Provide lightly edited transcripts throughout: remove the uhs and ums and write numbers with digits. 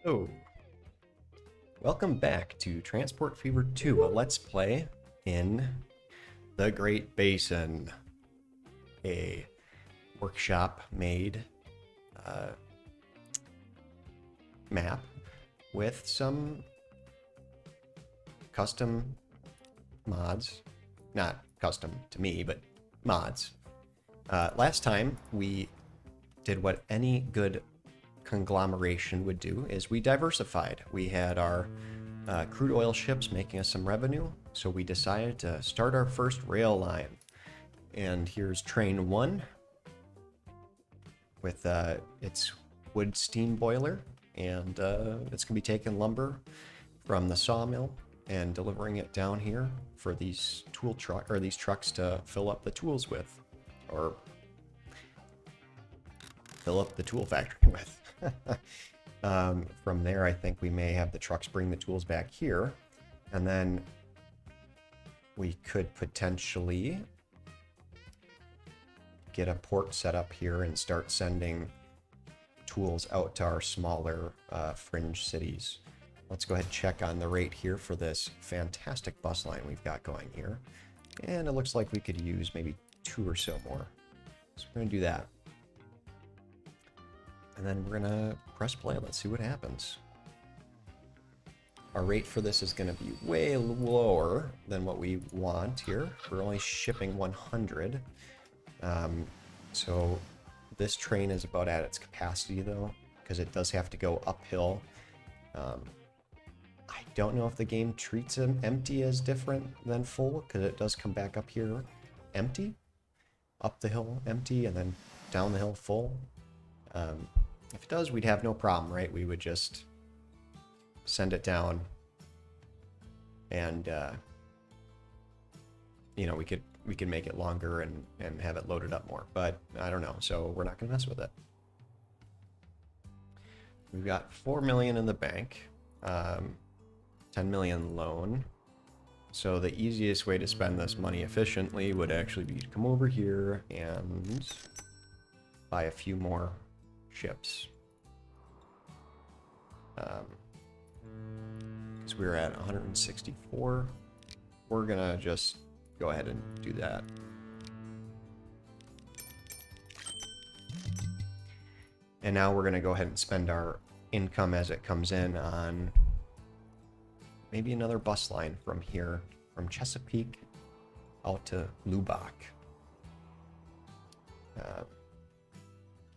Oh, welcome back to Transport Fever 2, a Let's Play in the Great Basin, a workshop-made map with some custom mods. Not custom to me, but mods. Last time, we did what any good conglomeration would do is we diversified. We had our crude oil ships making us some revenue, so we decided to start our first rail line. And here's train 1 with its wood steam boiler, and it's going to be taking lumber from the sawmill and delivering it down here for these these trucks to fill up the tools with, or fill up the tool factory with. From there, I think we may have the trucks bring the tools back here, and then we could potentially get a port set up here and start sending tools out to our smaller fringe cities. Let's go ahead and check on the rate here for this fantastic bus line we've got going here. And it looks like we could use maybe 2 or so more. So we're going to do that. And then we're going to press play. Let's see what happens. Our rate for this is going to be way lower than what we want here. We're only shipping 100. So this train is about at its capacity, though, because it does have to go uphill. I don't know if the game treats an empty as different than full, because it does come back up here empty. Up the hill empty, and then down the hill full. If it does, we'd have no problem, right? We would just send it down, and you know, we could make it longer and have it loaded up more. But I don't know, so we're not gonna mess with it. We've got 4 million in the bank, 10 million loan. So the easiest way to spend this money efficiently would actually be to come over here and buy a few more ships. Because we're at 164. We're gonna just go ahead and do that. And now we're gonna go ahead and spend our income as it comes in on maybe another bus line from here, from Chesapeake out to Lubbock.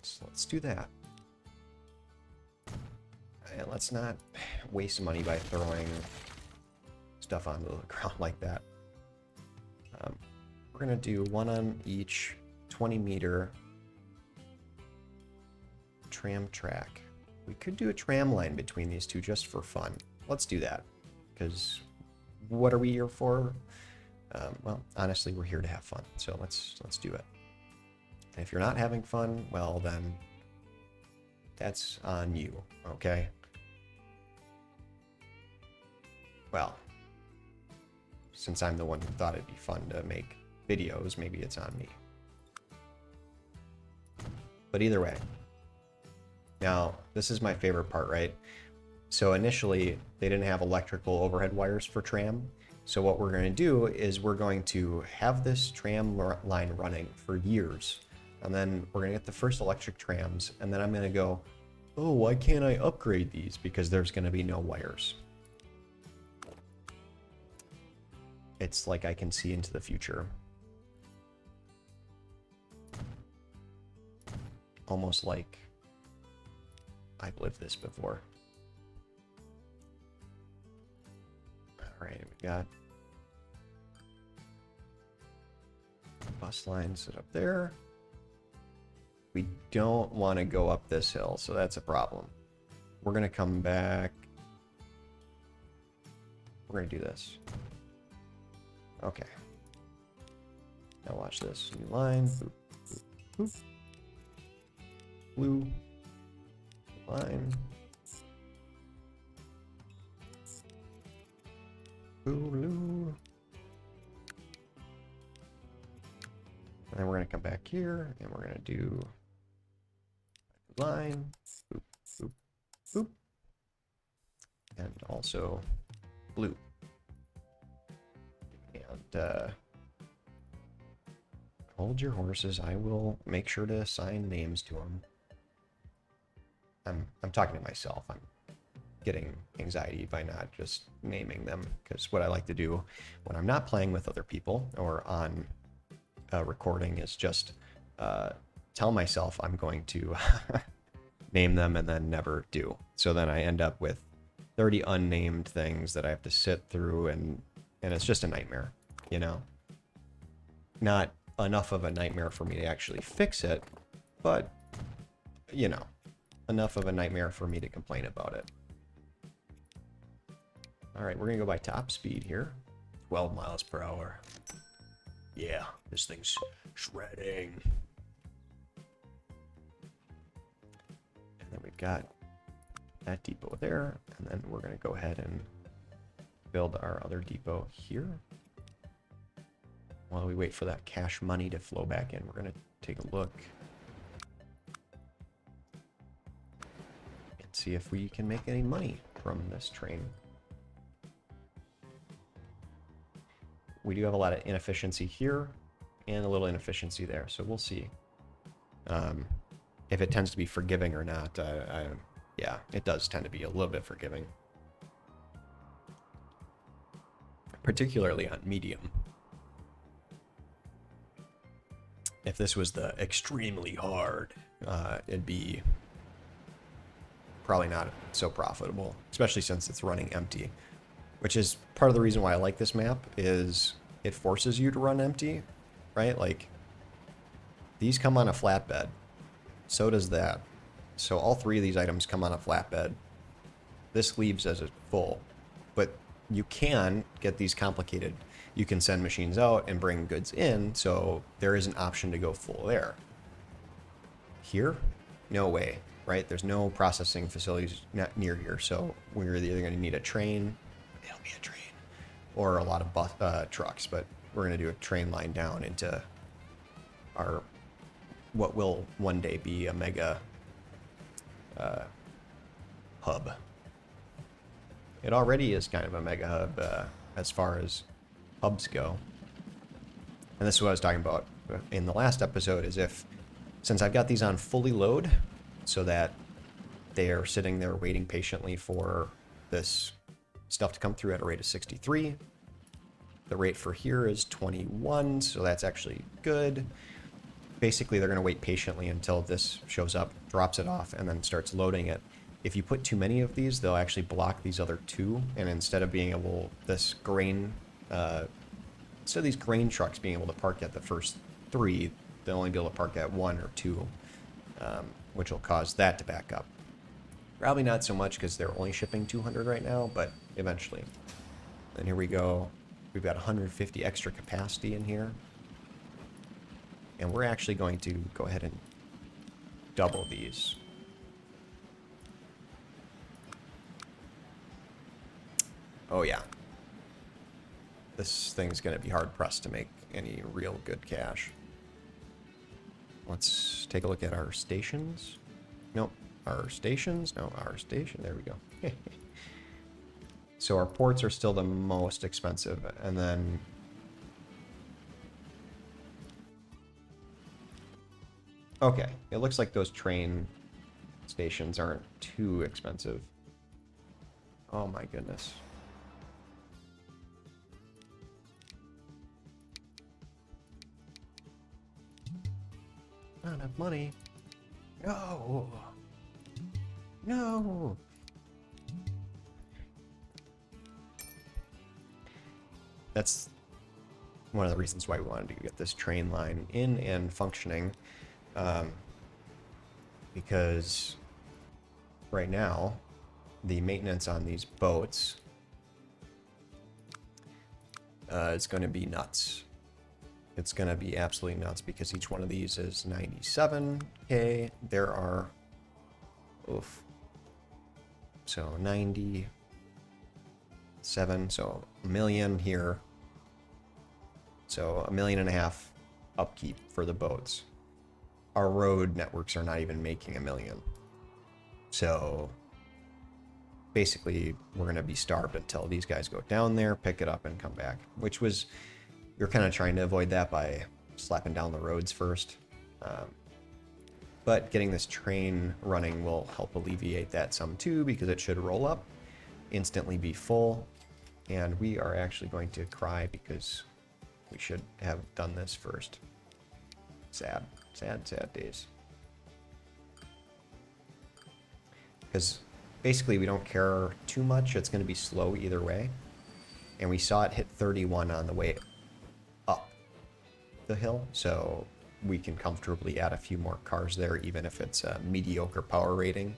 So let's do that. And let's not waste money by throwing stuff onto the ground like that. We're going to do one on each 20-meter tram track. We could do a tram line between these two just for fun. Let's do that, because what are we here for? Well, honestly, we're here to have fun, so let's do it. And if you're not having fun, well, then that's on you, okay? Well, since I'm the one who thought it'd be fun to make videos, maybe it's on me. But either way. Now, this is my favorite part, right? So initially, they didn't have electrical overhead wires for tram. So what we're going to do is we're going to have this tram line running for years. And then we're going to get the first electric trams. And then I'm going to go, oh, why can't I upgrade these? Because there's going to be no wires. It's like I can see into the future. Almost like I've lived this before. Alright, we got bus lines set up there. We don't want to go up this hill, so that's a problem. We're going to come back. We're going to do this. Okay. Now watch this. New line. Boop, boop, boop. Blue. Line. Blue. And then we're going to come back here, and we're going to do line. Boop, boop, boop. and also blue. And hold your horses. I will make sure to assign names to them. I'm talking to myself. I'm getting anxiety by not just naming them, because what I like to do when I'm not playing with other people or on recording is just tell myself I'm going to name them and then never do. So then I end up with 30 unnamed things that I have to sit through, and it's just a nightmare, you know? Not enough of a nightmare for me to actually fix it, but, you know, enough of a nightmare for me to complain about it. All right, we're gonna go by top speed here. 12 miles per hour. Yeah, this thing's shredding. And then we've got that depot there, and then we're gonna go ahead and build our other depot here. While we wait for that cash money to flow back in, we're gonna take a look and see if we can make any money from this train. We do have a lot of inefficiency here and a little inefficiency there, so we'll see if it tends to be forgiving or not. Yeah, it does tend to be a little bit forgiving, particularly on medium. If this was the extremely hard, it'd be probably not so profitable, especially since it's running empty, which is part of the reason why I like this map. Is it forces you to run empty, right? Like, these come on a flatbed, so does that. So all three of these items come on a flatbed. This leaves as a full, but you can get these complicated. You can send machines out and bring goods in, so there is an option to go full there. Here, no way, right? There's no processing facilities not near here, so we're either going to need a train, it'll be a train, or a lot of trucks, but we're going to do a train line down into our, what will one day be a mega hub. It already is kind of a mega hub as far as hubs go. And this is what I was talking about in the last episode, is since I've got these on fully load so that they are sitting there waiting patiently for this stuff to come through at a rate of 63. The rate for here is 21, so that's actually good. Basically, they're going to wait patiently until this shows up, drops it off, and then starts loading it. If you put too many of these, they'll actually block these other two, and instead of being able, instead of these grain trucks being able to park at the first three, they'll only be able to park at one or two, which will cause that to back up. Probably not so much because they're only shipping 200 right now, but eventually. And here we go. We've got 150 extra capacity in here. And we're actually going to go ahead and double these. Oh yeah. This thing's going to be hard pressed to make any real good cash. Let's take a look at our stations. Nope. Our stations? No, our station. There we go. So our ports are still the most expensive. And then okay, it looks like those train stations aren't too expensive. Oh my goodness. Not enough money. No. No. That's one of the reasons why we wanted to get this train line in and functioning. Because right now, the maintenance on these boats is going to be nuts. It's going to be absolutely nuts because each one of these is 97K. There are, oof. So 97, so a million here. So $1.5 million upkeep for the boats. Our road networks are not even making $1 million. So basically we're going to be starved until these guys go down there, pick it up, and come back. Which was, you're kind of trying to avoid that by slapping down the roads first. But getting this train running will help alleviate that some too, because it should roll up, instantly be full, and we are actually going to cry because we should have done this first. Sad, sad, sad days. Because basically we don't care too much. It's going to be slow either way. And we saw it hit 31 on the way up the hill, so we can comfortably add a few more cars there, even if it's a mediocre power rating.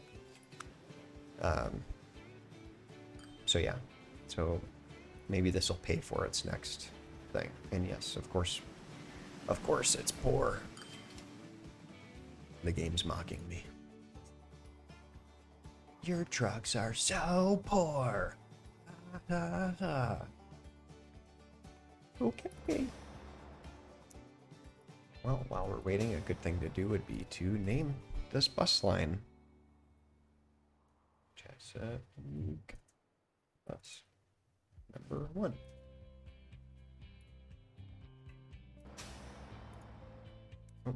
So yeah, so maybe this will pay for its next thing. And yes, of course it's poor. The game's mocking me. Your trucks are so poor. Okay. Well, while we're waiting, a good thing to do would be to name this bus line. Chesapeake bus number 1. Oh.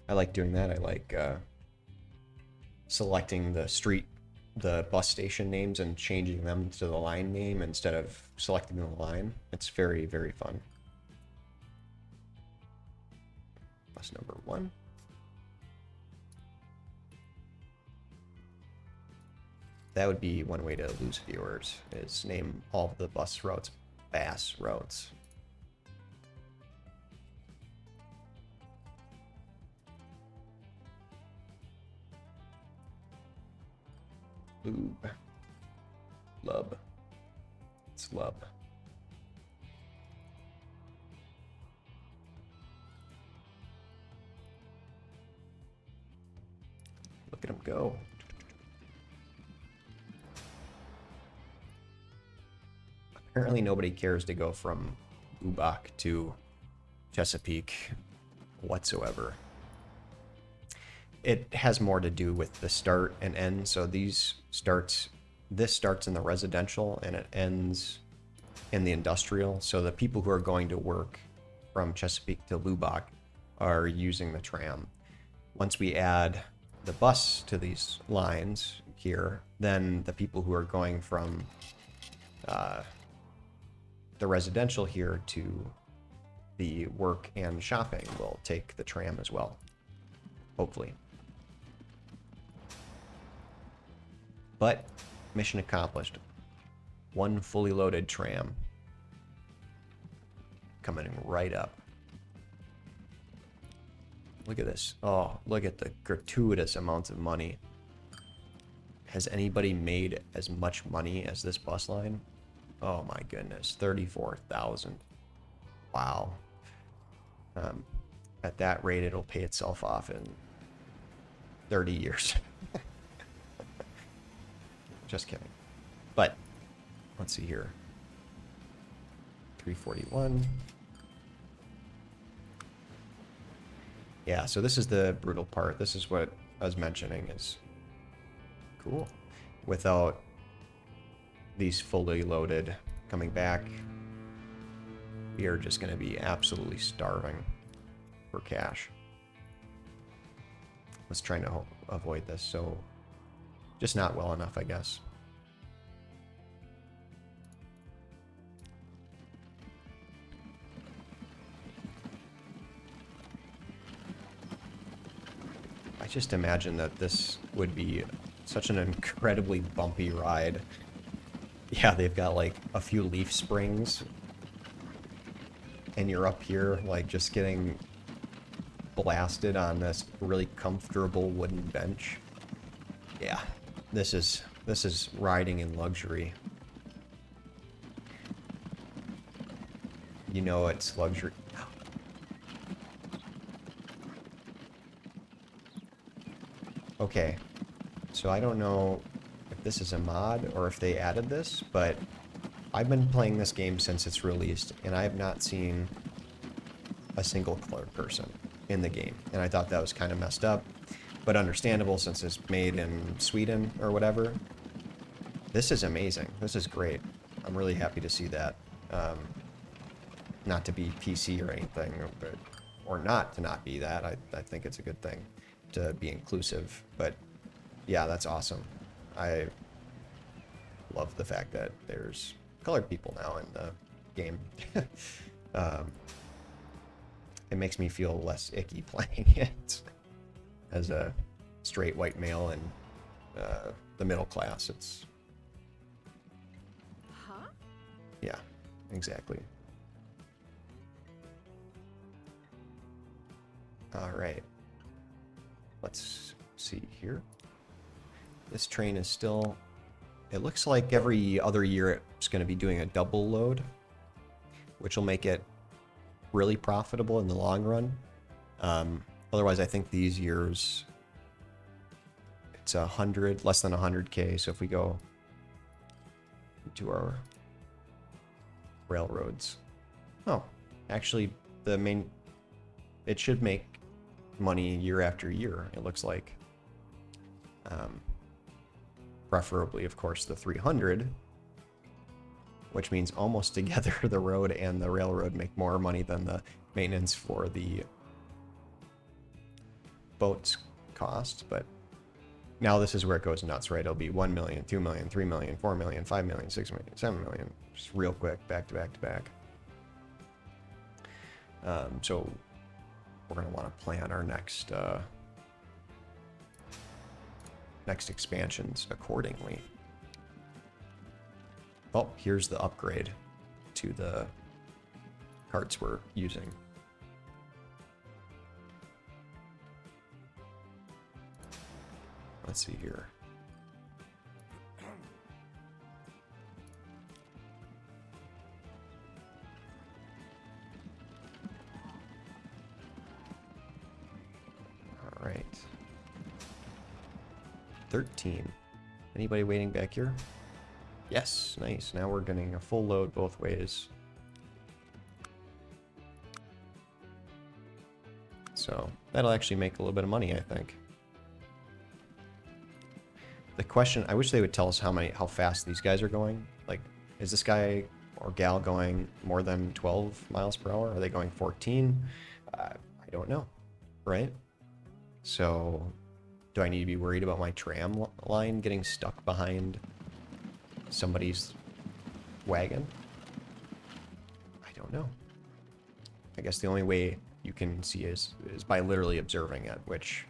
I like doing that. I like selecting the bus station names and changing them to the line name instead of selecting the line. It's very, very fun. Bus number 1. That would be one way to lose viewers, is name all of the bus routes Bass routes. Lube. Lub. It's lub. Look at him go. Apparently nobody cares to go from Lubbock to Chesapeake whatsoever. It has more to do with the start and end. So this starts in the residential and it ends in the industrial. So the people who are going to work from Chesapeake to Lubbock are using the tram. Once we add the bus to these lines here, then the people who are going from the residential here to the work and shopping will take the tram as well, hopefully. But mission accomplished. One fully loaded tram coming right up. Look at this. Oh, look at the gratuitous amounts of money. Has anybody made as much money as this bus line? Oh my goodness, 34,000. Wow. At that rate, it'll pay itself off in 30 years. Just kidding. But let's see here. 341. Yeah, so this is the brutal part. This is what I was mentioning is cool. Without these fully loaded coming back, we are just going to be absolutely starving for cash. Was trying to avoid this, so just not well enough, I guess. I just imagine that this would be such an incredibly bumpy ride. Yeah, they've got like a few leaf springs, and you're up here like just getting blasted on this really comfortable wooden bench. Yeah, this is riding in luxury. You know it's luxury. Okay, so I don't know if this is a mod or if they added this, but I've been playing this game since it's released, and I have not seen a single colored person in the game, and I thought that was kind of messed up. but understandable since it's made in Sweden or whatever. This is amazing. This is great. I'm really happy to see that. Not to be PC or anything, or not to not be that. I think it's a good thing to be inclusive. But yeah, that's awesome. I love the fact that there's colored people now in the game. It makes me feel less icky playing it as a straight white male in the middle class. It's yeah, exactly. All right, let's see here. This train is still, it looks like every other year it's going to be doing a double load, which will make it really profitable in the long run. Otherwise, I think these years it's 100, less than 100K. So if we go to our railroads, oh, actually the main, it should make money year after year, it looks like. Preferably, of course, the 300, which means almost together the road and the railroad make more money than the maintenance for the boats cost. But now this is where it goes nuts, right? It'll be 1 million, 2 million, 3 million, 4 million, 5 million, 6 million, 7 million, just real quick, back to back to back. So we're going to want to plan our next expansions accordingly. Oh, here's the upgrade to the carts we're using. Let's see here. All right. 13. Anybody waiting back here? Yes, nice. Now we're getting a full load both ways. So that'll actually make a little bit of money, I think. The question, I wish they would tell us how fast these guys are going. Like, is this guy or gal going more than 12 miles per hour? Are they going 14? I don't know, right? So do I need to be worried about my tram line getting stuck behind somebody's wagon? I don't know. I guess the only way you can see is by literally observing it, which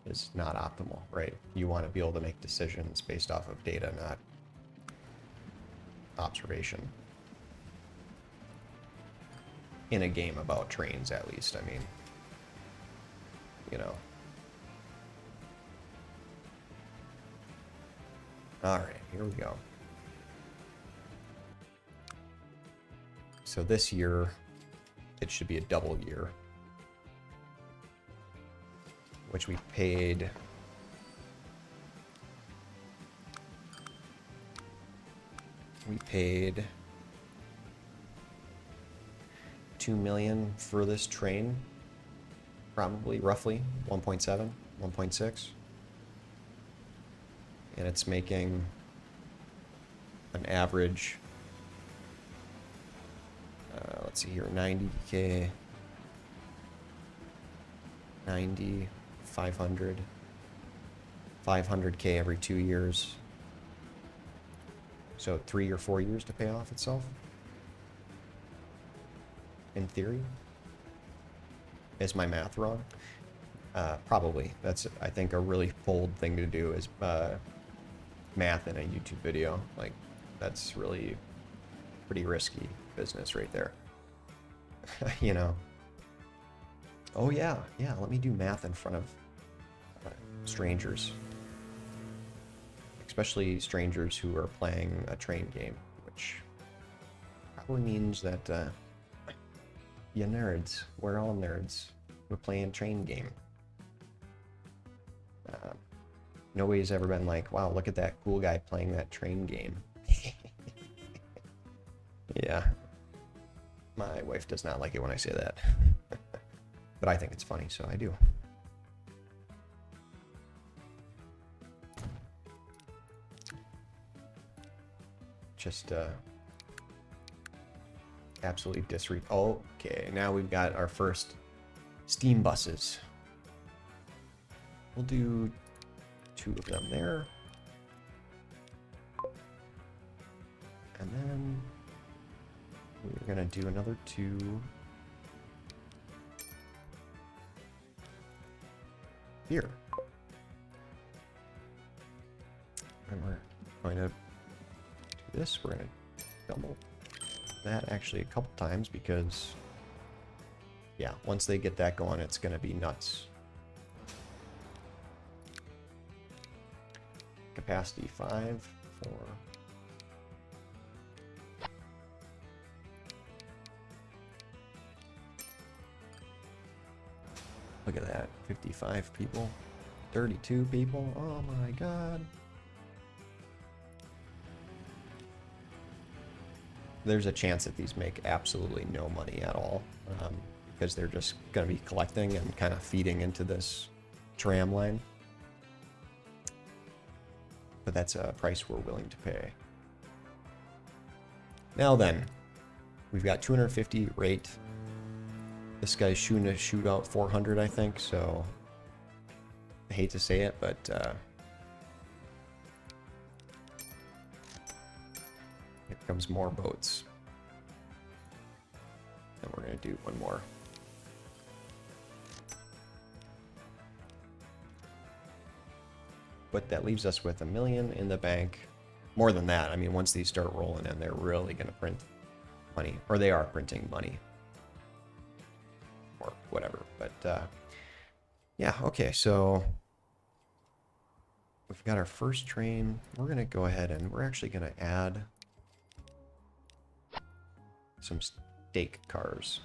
is not optimal, right? You want to be able to make decisions based off of data, not observation. In a game about trains, at least, I mean, you know. All right, here we go. So this year, it should be a double year, which we paid $2 million for this train, probably roughly 1.7, 1.6. And it's making an average, let's see here, 90K, 90, 500, 500K every 2 years. So 3 or 4 years to pay off itself, in theory. Is my math wrong? Probably. That's, I think, a really bold thing to do is math in a YouTube video. Like, that's really pretty risky business right there. You know. Oh yeah, let me do math in front of strangers. Especially strangers who are playing a train game, which probably means that you nerds, we're all nerds. We're playing a train game. Nobody's ever been like, wow, look at that cool guy playing that train game. Yeah. My wife does not like it when I say that. But I think it's funny, so I do. just absolutely disregard. Okay, now we've got our first steam buses. We'll do 2 of them there. And then we're going to do another 2 here. And we're going to do this. We're going to double that actually a couple times because, yeah, once they get that going, it's going to be nuts. Capacity 5 for... Look at that, 55 people, 32 people, oh my god. There's a chance that these make absolutely no money at all, because they're just going to be collecting and kind of feeding into this tram line. But that's a price we're willing to pay. Now then, we've got 250 rate. This guy's shooting to shoot out 400, I think, so I hate to say it, but here comes more boats. And we're going to do one more. But that leaves us with $1 million in the bank. More than that, I mean, once these start rolling in, they're really going to print money, or they are printing money. Or whatever, but yeah, okay, so we've got our first train. We're gonna go ahead and we're actually gonna add some steak cars.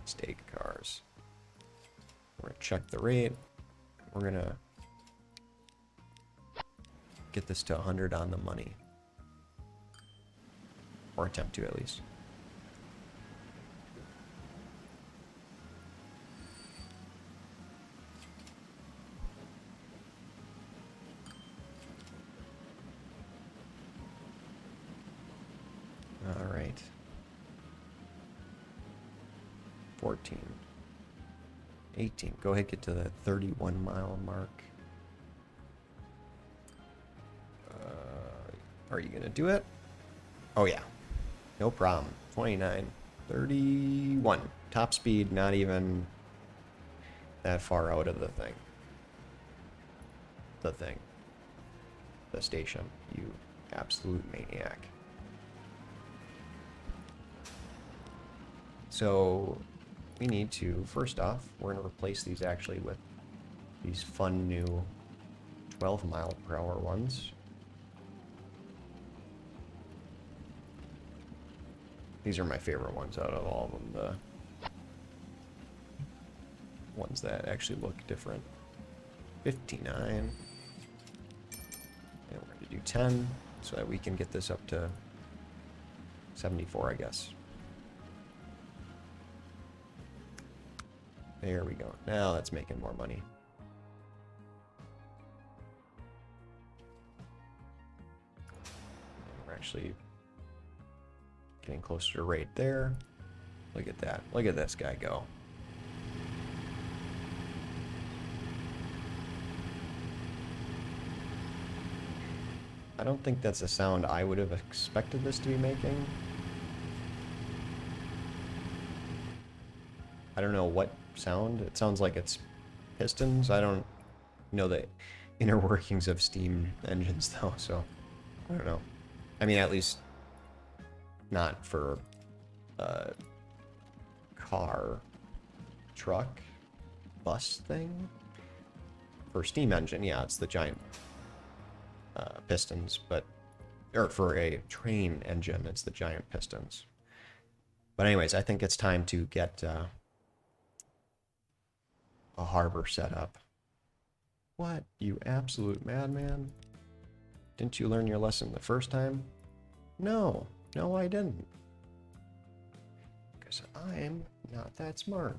Steak cars. We're gonna check the rate. We're gonna get this to 100 on the money, or attempt to at least. All right. 14. 18. Go ahead, get to the 31-mile mark. Are you going to do it? Oh, yeah. No problem. 29. 31. Top speed, not even that far out of the thing. The station. You absolute maniac. So we need to, first off, we're going to replace these actually with these fun new 12-mile-per-hour ones. These are my favorite ones out of all of them, the ones that actually look different. 59. And we're going to do 10 so that we can get this up to 74, I guess. There we go. Now that's making more money. We're actually getting closer to rate there. Look at that. Look at this guy go. I don't think that's a sound I would have expected this to be making. I don't know what sound. It sounds like it's pistons. I don't know the inner workings of steam engines though, so I don't know. I mean, at least not for a car, truck, bus thing. For steam engine, yeah, it's the giant pistons, but or for a train engine, it's the giant pistons. But anyways, I think it's time to get a harbor set up. What, you absolute madman? Didn't you learn your lesson the first time? No, I didn't. Because I'm not that smart.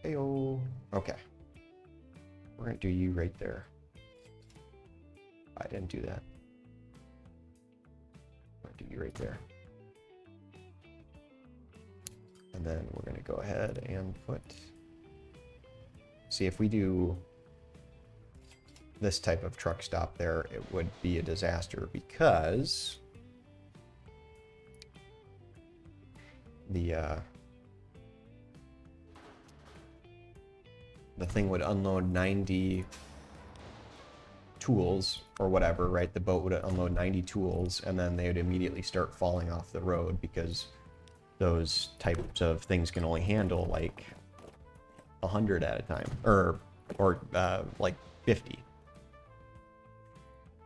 Heyo. Okay. We're gonna do you right there. I didn't do that. duty right there. And then we're going to go ahead and put... See, if we do this type of truck stop there, it would be a disaster because the thing would unload 90 tools or whatever, right? The boat would unload 90 tools, and then they would immediately start falling off the road because those types of things can only handle like 100 at a time, or like 50.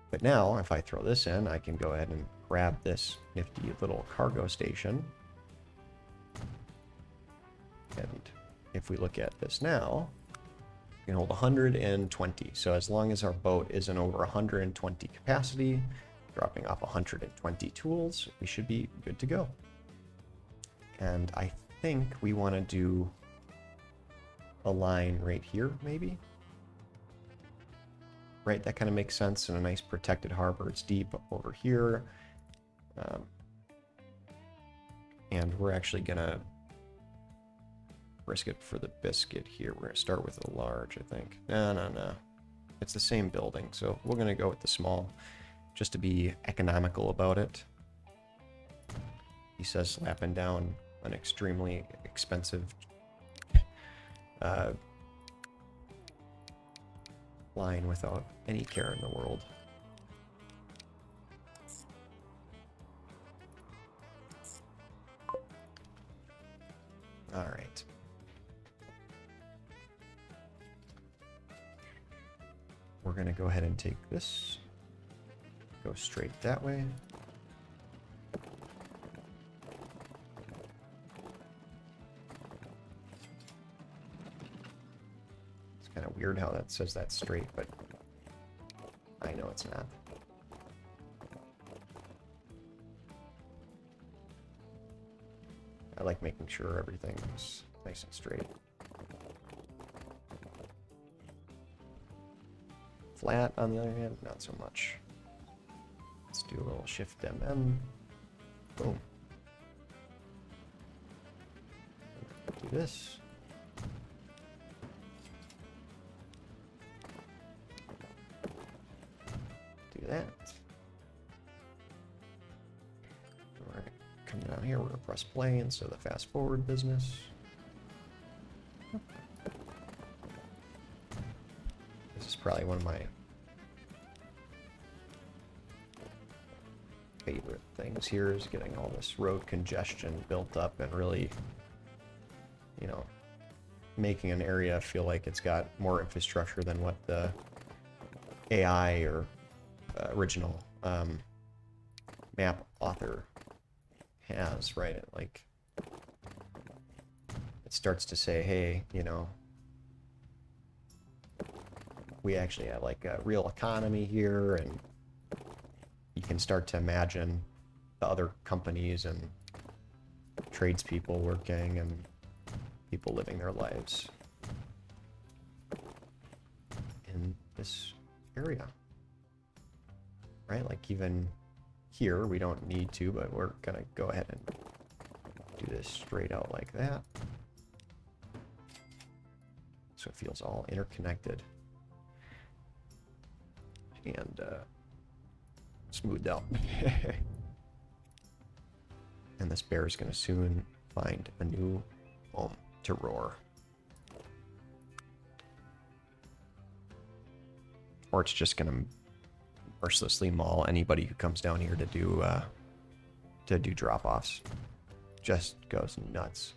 But now, if I throw this in, I can go ahead and grab this nifty little cargo station. And if we look at this now, we can hold 120. So as long as our boat isn't over 120 capacity, dropping off 120 tools, we should be good to go. And I think we want to do a line right here, maybe. Right, that kind of makes sense in a nice protected harbor. It's deep over here. And we're actually gonna risk it for the biscuit here. We're gonna start with a large, I think. No. It's the same building, so we're gonna go with the small, just to be economical about it. He says slapping down an extremely expensive line without any care in the world. All right. We're going to go ahead and take this, go straight that way. Kind of weird how that says that's straight, but I know it's not. I like making sure everything's nice and straight. Flat, on the other hand, not so much. Let's do a little shift MM. Boom. Do this. That. Alright, come down here, we're gonna press play instead of the fast forward business. This is probably one of my favorite things here, is getting all this road congestion built up and really, you know, making an area feel like it's got more infrastructure than what the AI or original map author has, right? Like, it starts to say, hey, you know, we actually have like a real economy here, and you can start to imagine the other companies and tradespeople working and people living their lives in this area. Right, like even here, we don't need to, but we're gonna go ahead and do this straight out like that. So it feels all interconnected and smoothed out. And this bear is gonna soon find a new home to roar. Or it's just gonna mercilessly maul anybody who comes down here to do drop-offs. Just goes nuts.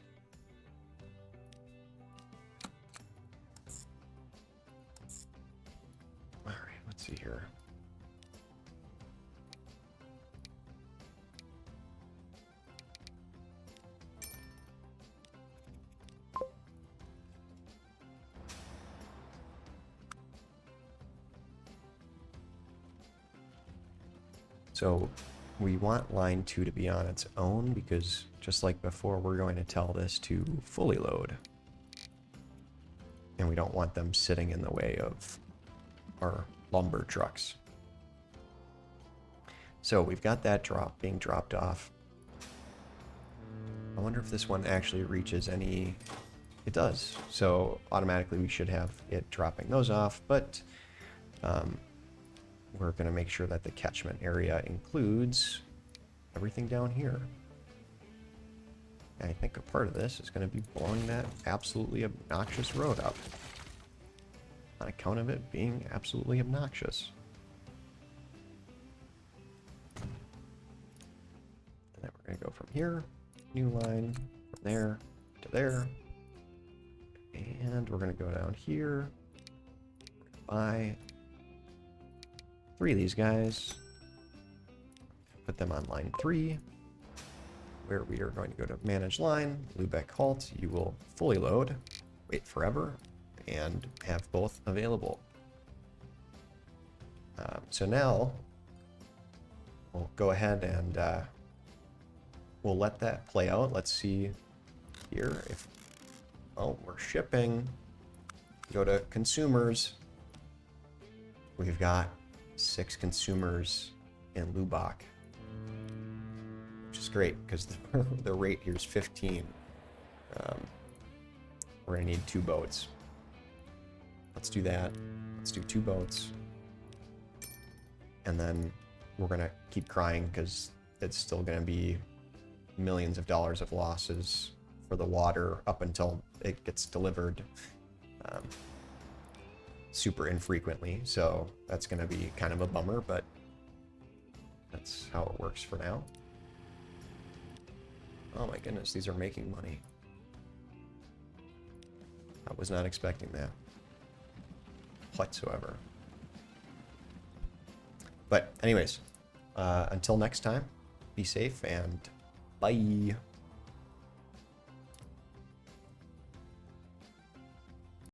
All right, let's see here. So we want line 2 to be on its own because just like before, we're going to tell this to fully load. And we don't want them sitting in the way of our lumber trucks. So we've got that being dropped off. I wonder if this one actually reaches any... It does. So automatically we should have it dropping those off, but we're going to make sure that the catchment area includes everything down here. I think a part of this is going to be blowing that absolutely obnoxious road up. On account of it being absolutely obnoxious. And then we're going to go from here, new line, from there to there. And we're going to go down here, buy 3 of these guys, put them on line 3, where we are going to go to manage line, Lubeck halt, you will fully load, wait forever, and have both available. So now we'll go ahead and we'll let that play out. Let's see here if, oh, we're shipping. Go to consumers. We've got 6 consumers in Lubbock, which is great because the rate here is 15. We're gonna need 2 boats. Let's do that. Let's do 2 boats. And then we're gonna keep crying because it's still gonna be millions of dollars of losses for the water up until it gets delivered super infrequently. So that's gonna be kind of a bummer, but that's how it works for now. Oh my goodness, these are making money. I was not expecting that whatsoever. But anyways, until next time, be safe and bye.